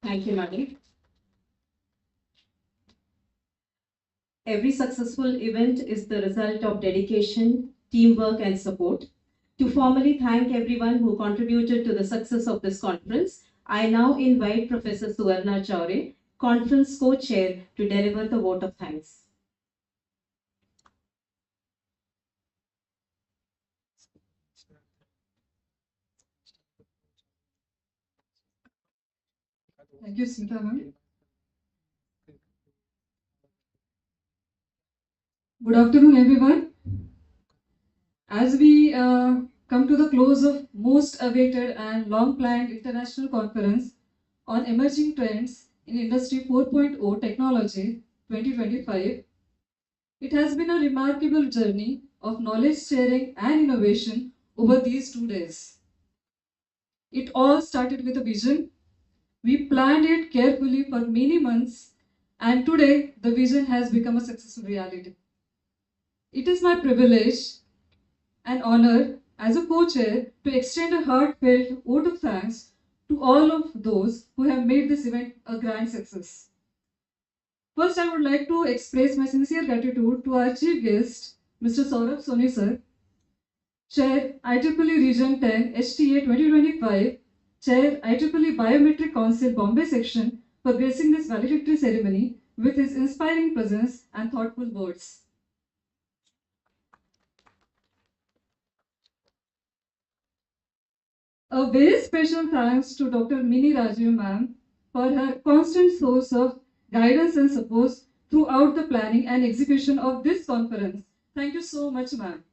Speaker 3: Thank you, madam. Every successful event is the result of dedication, teamwork, and support. To formally thank everyone who contributed to the success of this conference, I now invite Professor Suvarna Chaure, conference co-chair, to deliver the vote of thanks.
Speaker 8: Thank you, Smita ma'am. Good afternoon, everyone. As we come to the close of most awaited and long-planned international conference on emerging trends in Industry 4.0 technology 2025, it has been a remarkable journey of knowledge sharing and innovation over these 2 days. It all started with a vision. We planned it carefully for many months, and today the vision has become a successful reality. It is my privilege and honor as a co-chair to extend a heartfelt vote of thanks to all of those who have made this event a grand success. First, I would like to express my sincere gratitude to our chief guest, Mr. Saurabh Soni sir, Chair IEEE Region 10 HTA 2025, Chair IEEE Biometric Council Bombay Section, for gracing this valedictory ceremony with his inspiring presence and thoughtful words. A very special thanks to Dr. Mini Rajiv ma'am for her constant source of guidance and support throughout the planning and execution of this conference. Thank you so much, ma'am.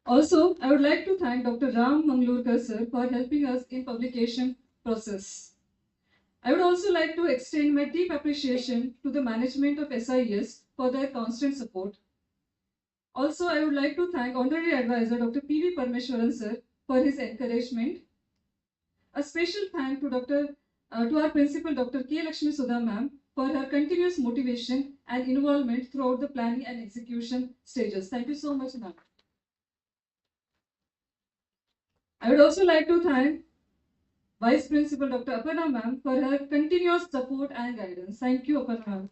Speaker 8: Also, I would like to thank Dr. Ram Manglurkar sir for helping us in publication process. I would also like to extend my deep appreciation to the management of SIES for their constant support. Also, I would like to thank Honorary Advisor Dr. P.V. Parmeshwaran sir for his encouragement. A special thank to our principal Dr. K. Lakshmi Sudha ma'am for her continuous motivation and involvement throughout the planning and execution stages. Thank you so much, ma'am. I would also like to thank Vice Principal Dr. Aparna ma'am for her continuous support and guidance. Thank you, Aparna ma'am.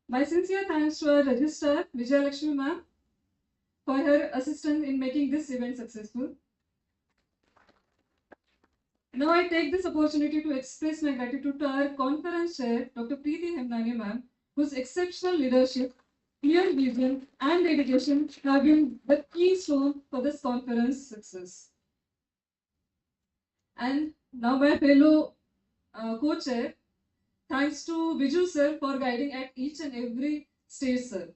Speaker 8: My sincere thanks to our Registrar, Vijaya Lakshmi ma'am, for her assistance in making this event successful. Now I take this opportunity to express my gratitude to our conference chair, Dr. Preeti Hemnani ma'am, whose exceptional leadership, clear vision, and dedication have been the keystone for this conference success. And now my fellow co-chair, thanks to Viju sir for guiding at each and every stage, sir.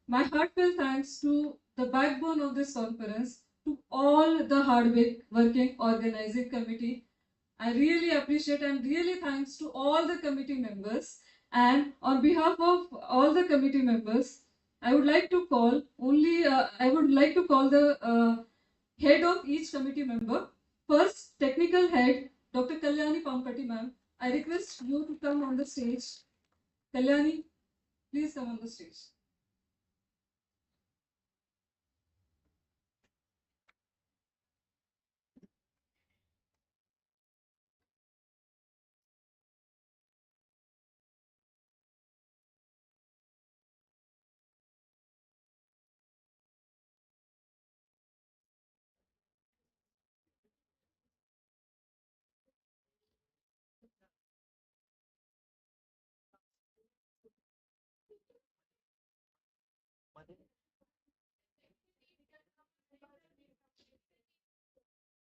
Speaker 8: My heartfelt thanks to the backbone of this conference, to all the hard-working organizing committee. I really appreciate and really thanks to all the committee members. And on behalf of all the committee members, I would like to call the head of each committee member. First, technical head, Dr. Kalyani Pampati ma'am. I request you to come on the stage. Kalyani, please come on the stage.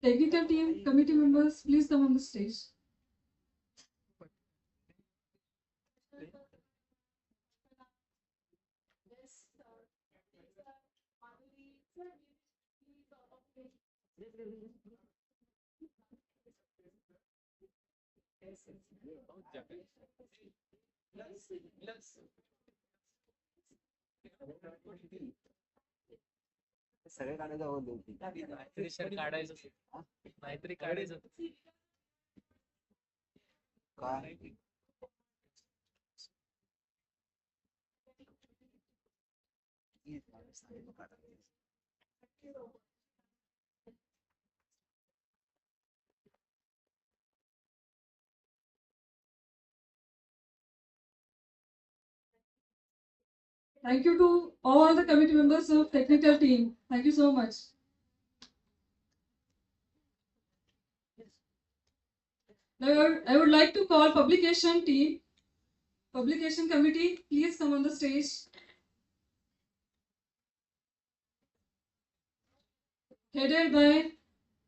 Speaker 11: Technical team, committee members, please come on the stage.
Speaker 4: सगळे काढायला हवं दोन
Speaker 2: नाहीतरी shirt काढायचं होतं. नाहीतरी काढायचं होतं.
Speaker 4: काय
Speaker 11: Thank you to all the committee members of technical team. Thank you so much. Now I would like to call publication team. Publication committee, please come on the stage. Headed by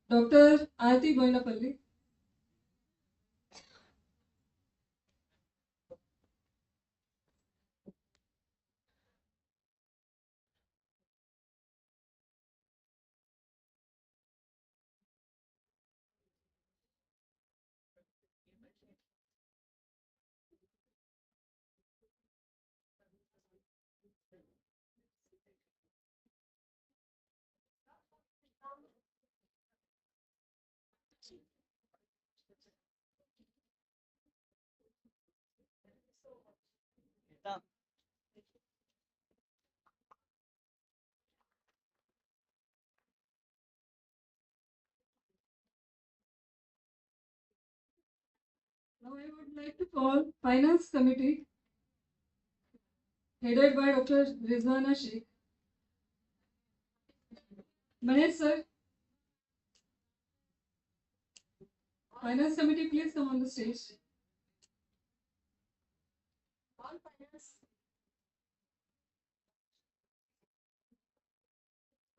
Speaker 11: Dr. Aarti Boinapalli. Now I would like to call Finance Committee, headed by Dr. Rizwana Sheikh. Mahesh sir, Finance Committee, please come on the stage.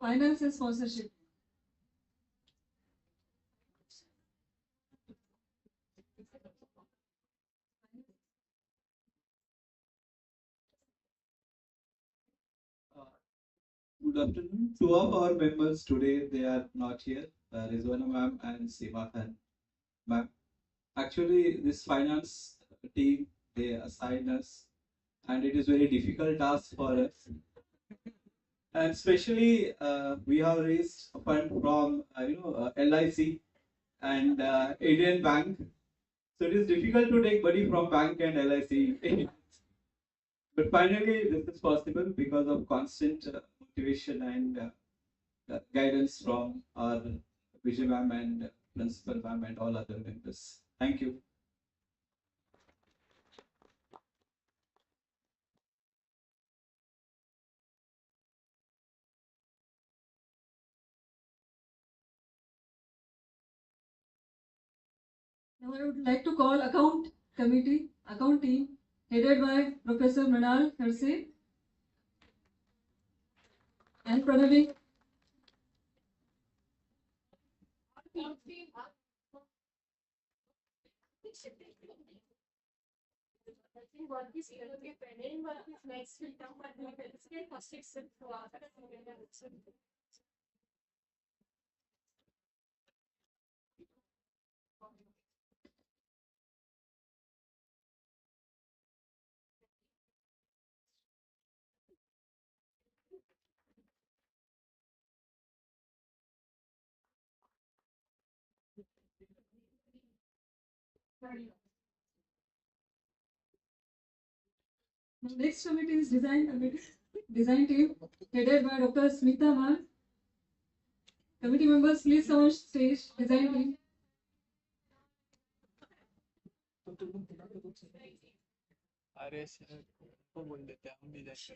Speaker 11: Finance and sponsorship.
Speaker 12: Good afternoon. Two of our members today, they are not here, Rizwana ma'am and Seema Khan ma'am. Actually, this finance team, they assigned us, and it is very difficult task for us. And especially, we have raised a fund from, LIC and Indian Bank. So it is difficult to take money from bank and LIC. But finally, this is possible because of constant motivation and guidance from our Vijay ma'am and principal ma'am and all other members. Thank you.
Speaker 11: Now I would like to call account team, headed by Professor Mrinal Kharse and Pranavi.
Speaker 10: What is pending work is next will come, but we will still first accept to our
Speaker 11: Next committee is design committee, design team, headed by Dr. Smita Man. Committee members, please come on stage. Design team.
Speaker 2: अरे sir को बोल देते हैं, हम भी जैसे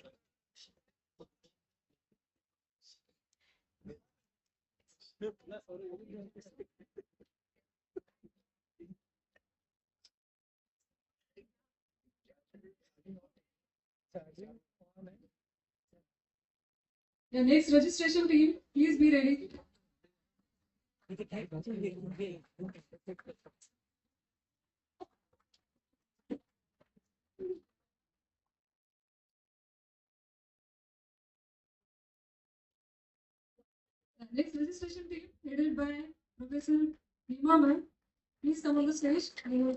Speaker 11: The next registration team, please be ready. Next registration team headed by Professor Nima ma'am. Please come on the stage.
Speaker 13: Kindly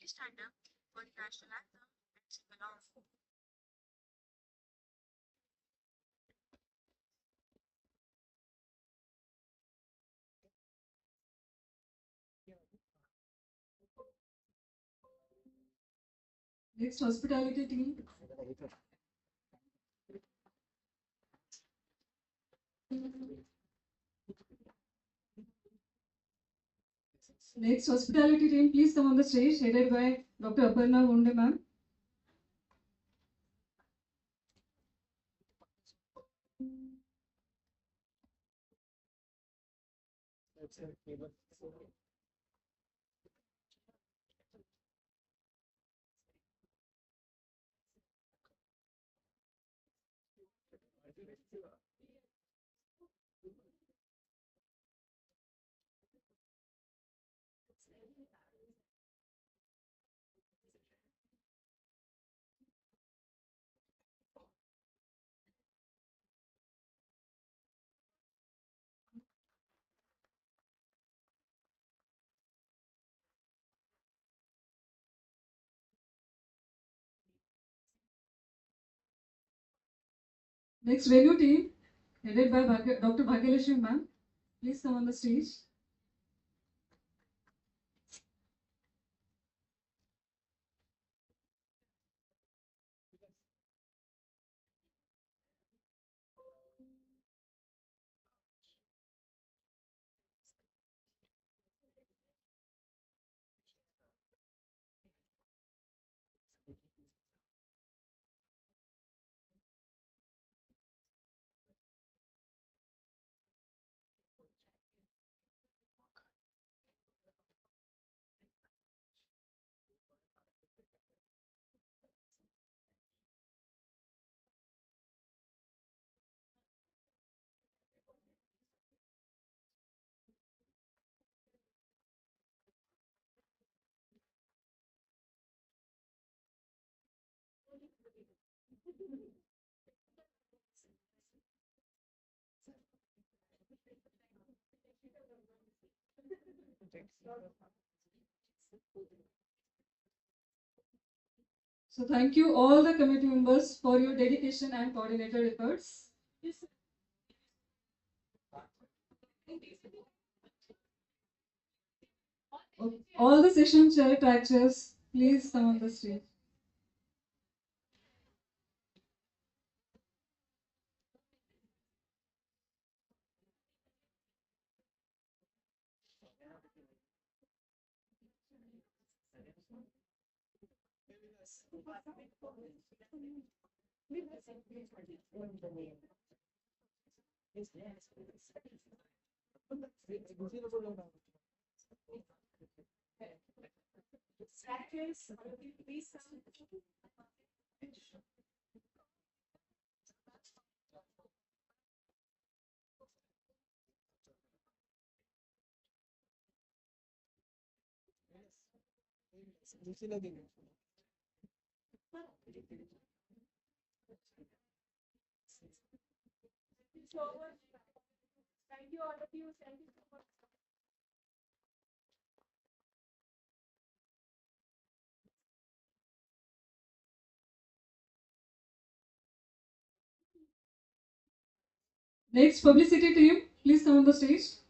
Speaker 13: stand up for the national anthem and sing along.
Speaker 11: Next hospitality team. Next hospitality team, please come on the stage, headed by Dr. Aparna Hunde ma'am. Next venue team, headed by Dr. Bhagyalakshmi ma'am. Please come on the stage. So thank you all the committee members for your dedication and coordinated efforts. All the session chair tractors, please come on the stage.
Speaker 13: Thank you all of you. Thank you so much.
Speaker 11: Next publicity team, please come on the stage.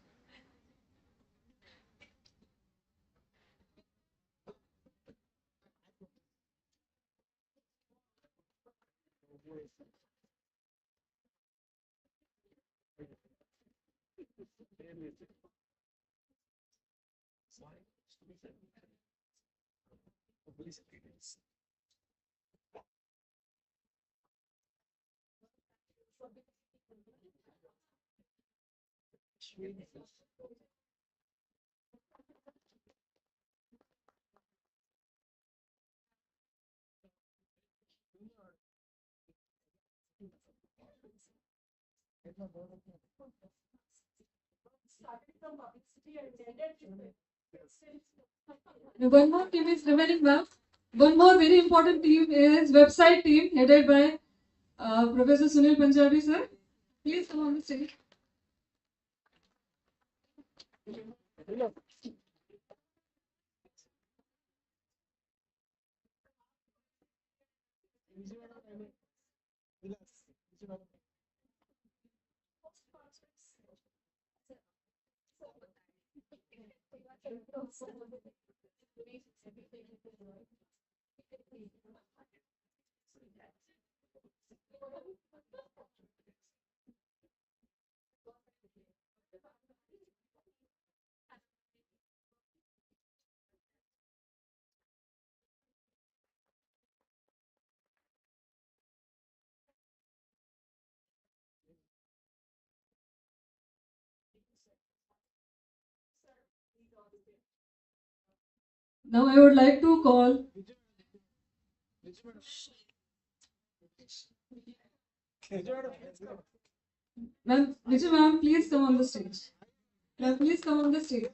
Speaker 11: One more team is remaining, ma'am. One more very important team is website team headed by Professor Sunil Punjabi, sir. Please come on the stage. Now I would like to call ma'am, Vijay ma'am, please come on the stage. Ma'am, please come on the stage.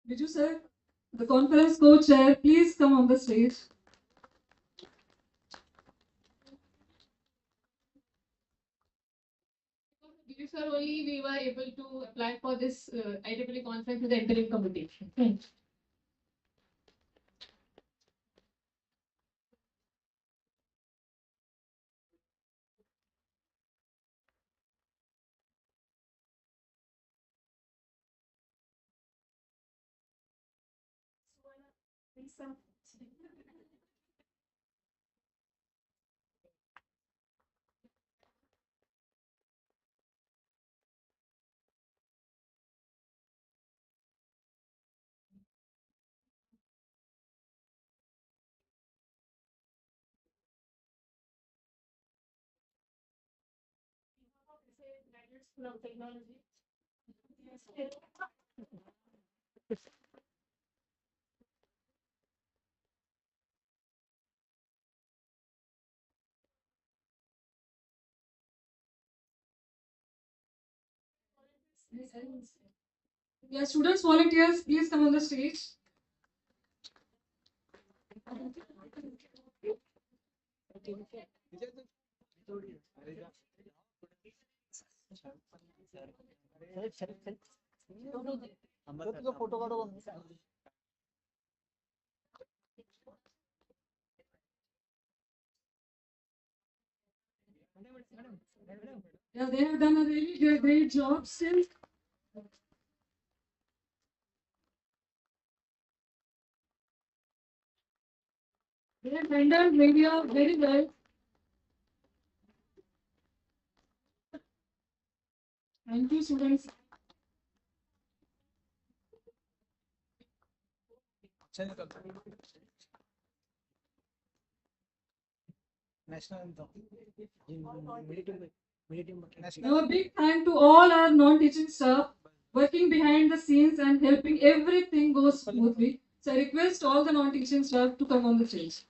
Speaker 11: Viju sir, the conference co-chair, please come on the stage.
Speaker 10: Viju sir, only we were able to apply for this IEEE conference with the interim committee.
Speaker 11: Yeah, students, volunteers, please come on the stage.
Speaker 2: Photo काढो
Speaker 11: Yeah, they have done a really great job still. They have handled media very well. Thank you, students. Now a big thank to all our non-teaching staff working behind the scenes and helping everything go smoothly. So I request all the non-teaching staff to come on the stage.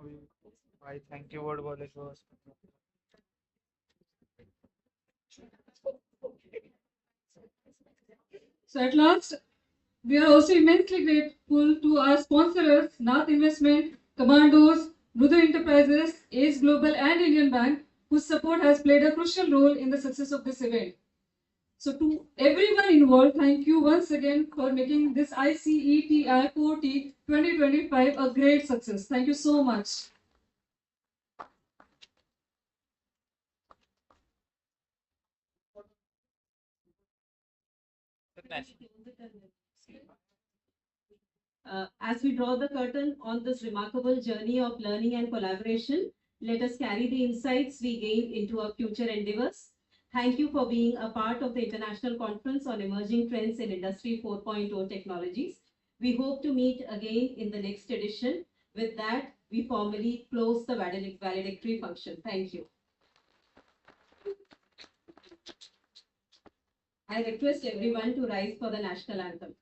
Speaker 2: भाई thank you word बोले तो
Speaker 11: So at last, we are also immensely grateful to our sponsors, Nath Investment, Commandos, Rudu Enterprises, Ace Global, and Indian Bank, whose support has played a crucial role in the success of this event. So to everyone involved, thank you once again for making this ICETI 4T 2025 a great success. Thank you so much.
Speaker 3: As we draw the curtain on this remarkable journey of learning and collaboration, let us carry the insights we gained into our future endeavors. Thank you for being a part of the International Conference on Emerging Trends in Industry 4.0 Technologies. We hope to meet again in the next edition. With that, we formally close the valedictory function. Thank you. I request everyone to rise for the national anthem.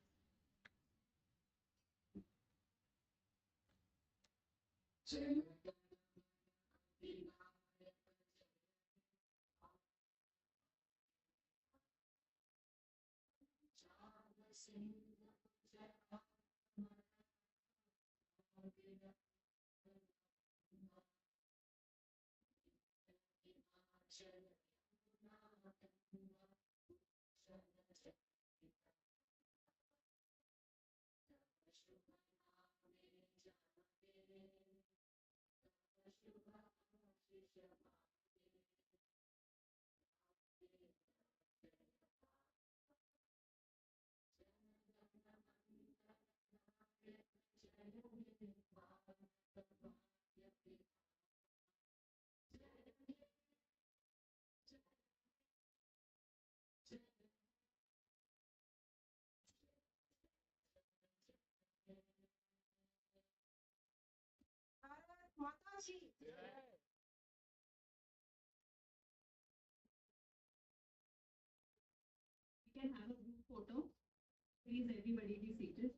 Speaker 3: We can have a group photo. Please, everybody be seated.